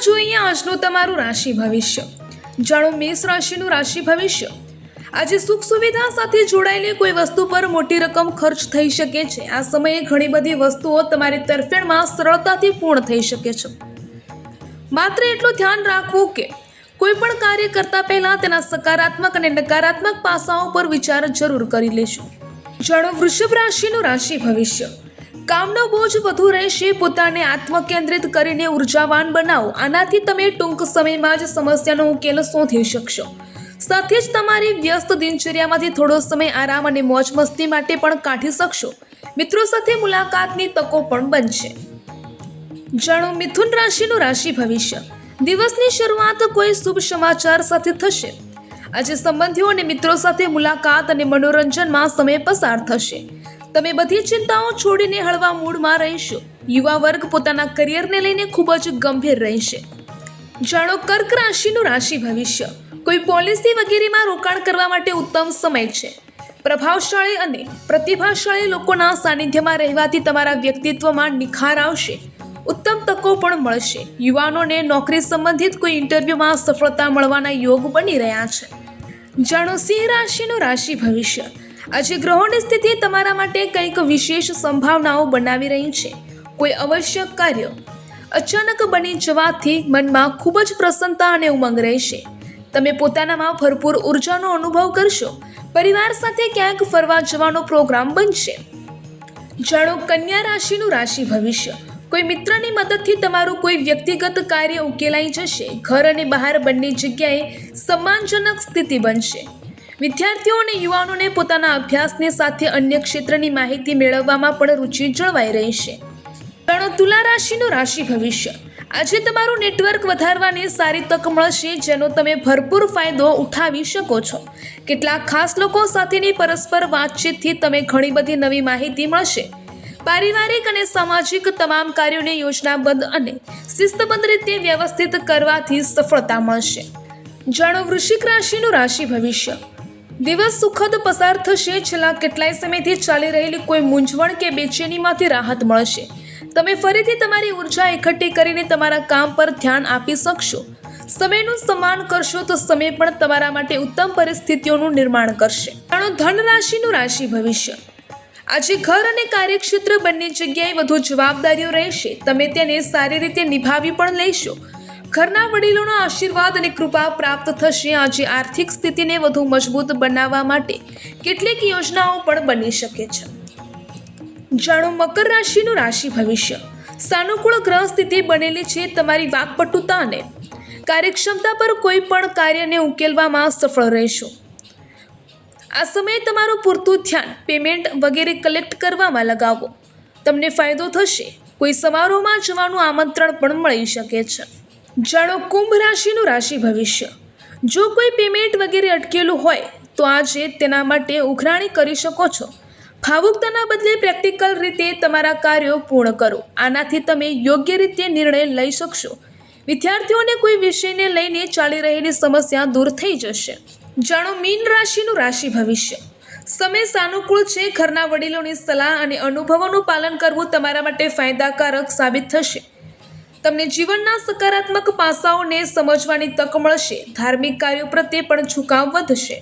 જોઈએ આજનું તમારું રાશિ ભવિષ્ય। જાણો મેષ રાશિનું રાશિ ભવિષ્ય। આજે સુખ સુવિધા સાથે જોડાયેલી કોઈ વસ્તુ પર મોટી રકમ ખર્ચ થઈ શકે છે। આ સમયે ઘણી બધી વસ્તુઓ તમારી તરફેણમાં સરળતાથી પૂર્ણ થઈ શકે છે। માત્ર એટલું ધ્યાન રાખવું કે કોઈ પણ કાર્ય કરતા પહેલા તેના સકારાત્મક અને નકારાત્મક પાસાઓ પર વિચાર જરૂર કરી લેજો। જાણો વૃષભ રાશિનું રાશિ ભવિષ્ય। કામનો બોજ વધુ રહેશે, પોતાને આત્મકેન્દ્રિત કરીને ઉર્જાવાન બનાવો। આનાથી તમે ટૂંક સમયમાં જ સમસ્યાનો ઉકેલ શોધી શકશો। સાથે જ તમારી વ્યસ્ત દિનચર્યામાંથી થોડો સમય આરામ અને મોજ મસ્તી માટે પણ કાઢી શકશો। મિત્રો સાથે મુલાકાતની તકો પણ બનશે। જાણો મિથુન રાશિનું રાશિ ભવિષ્ય। દિવસની શરૂઆત કોઈ શુભ સમાચાર સાથે થશે। આજે સંબંધીઓ અને મિત્રો સાથે મુલાકાત અને મનોરંજનમાં સમય પસાર થશે। તમે બધી ચિંતાઓ છોડીને હળવા મૂડમાં રહેશો। યુવા વર્ગ પોતાના કરિયરને લઈને ખૂબ જ ગંભીર રહેશે। જાણો કર્ક રાશિનું રાશિ ભવિષ્ય। કોઈ પોલિસી વગેરેમાં રોકાણ કરવા માટે ઉત્તમ સમય છે। પ્રભાવશાળી અને પ્રતિભાશાળી લોકોના સાનિધ્યમાં રહેવાથી તમારા વ્યક્તિત્વમાં નિખાર આવશે। ઉત્તમ તકો પણ મળશે। યુવાનોને નોકરી સંબંધિત કોઈ ઇન્ટરવ્યુમાં સફળતા મળવાના યોગ બની રહ્યા છે। જાણો સિંહ રાશિનું રાશિ ભવિષ્ય। આજે ગ્રહોની સ્થિતિ તમારા માટે કંઈક વિશેષ સંભાવનાઓ બનાવી રહી છે। કોઈ આવશ્યક કાર્ય અચાનક બની જવાથી મનમાં ખૂબ જ પ્રસન્નતા અને ઉમંગ રહેશે। તમે પોતાનામાં ભરપૂર ઉર્જાનો અનુભવ કરશો। પરિવાર સાથે ક્યાંક ફરવા જવાનો પ્રોગ્રામ બનશે। જાણો કન્યા રાશિનું રાશિ ભવિષ્ય। કોઈ મિત્રની મદદથી તમારું કોઈ વ્યક્તિગત કાર્ય ઉકેલાઈ જશે। ઘર અને બહાર બંને જગ્યાએ સન્માનજનક સ્થિતિ બનશે। વિદ્યાર્થીઓ અને યુવાનોને પોતાના અભ્યાસની સાથે અન્ય ક્ષેત્રની માહિતી મેળવવામાં પણ રુચિ જળવાઈ રહેશે। જાણો તુલા રાશિનું રાશિ ભવિષ્ય। આજે તમારું નેટવર્ક વધારવાની સારી તક મળશે, જેનો તમે ભરપૂર ફાયદો ઉઠાવી શકો છો। કેટલાક ખાસ લોકો સાથેની પરસ્પર વાતચીતથી તમે ઘણી બધી નવી માહિતી મળશે। પારિવારિક અને સામાજિક તમામ કાર્યોને યોજનાબદ્ધ અને શિસ્તબદ્ધ રીતે વ્યવસ્થિત કરવાથી સફળતા મળશે। જાણો વૃશ્ચિક રાશિનું રાશિ ભવિષ્ય। દિવસ સુખદ પસાર થશે। છેલ્લા કેટલાય સમયથી ચાલી રહેલી કોઈ મૂંઝવણ કે બેચેનીમાંથી રાહત મળશે। તમે ફરીથી તમારી ઉર્જા એકઠી કરીને તમારા કામ પર ધ્યાન આપી શકશો। સમયનું સન્માન કરશો તો સમય પણ તમારા માટે ઉત્તમ પરિસ્થિતિઓનું નિર્માણ કરશે। જાણો ધન રાશિનું રાશિ ભવિષ્ય। આજે ઘર અને કાર્યક્ષેત્ર બંને જગ્યાએ વધુ જવાબદારીઓ રહેશે। તમે તેને સારી રીતે નિભાવી પણ લેશો। ઘરના વડીલોના આશીર્વાદ અને કૃપા પ્રાપ્ત થશે। આજે આર્થિક સ્થિતિને વધુ મજબૂત બનાવવા માટે કેટલીક યોજનાઓ પણ બની શકે છે। જાણો મકર રાશિનું રાશિ ભવિષ્ય। સાનુકૂળ ગ્રહ સ્થિતિ બનેલી છે। તમારી વાકપટુતા અને કાર્યક્ષમતા પર કોઈ પણ કાર્યને ઉકેલવામાં સફળ રહેશો। આ સમયે તમારું પૂરતું ધ્યાન પેમેન્ટ વગેરે કલેક્ટ કરવામાં લગાવો। તમને ફાયદો થશે। કોઈ સમારોહમાં જવાનું આમંત્રણ પણ મળી શકે છે। જાણો કુંભ રાશિનું રાશિ ભવિષ્ય। જો કોઈ પેમેન્ટ વગેરે અટકેલું હોય તો આજે તેના માટે ઉઘરાણી કરી શકો છો। ભાવુકતાના બદલે પ્રેક્ટિકલ રીતે તમારા કાર્યો પૂર્ણ કરો। આનાથી તમે યોગ્ય રીતે નિર્ણય લઈ શકશો। વિદ્યાર્થીઓને કોઈ વિષયને લઈને ચાલી રહેલી સમસ્યા દૂર થઈ જશે। જાણો મીન રાશિનું રાશિ ભવિષ્ય। સમય સાનુકૂળ છે। ઘરના વડીલોની સલાહ અને અનુભવોનું પાલન કરવું તમારા માટે ફાયદાકારક સાબિત થશે। તમને જીવનના સકારાત્મક પાસાઓને સમજવાની તક મળશે। ધાર્મિક કાર્યો પ્રત્યે પણ ઝુકાવ વધશે।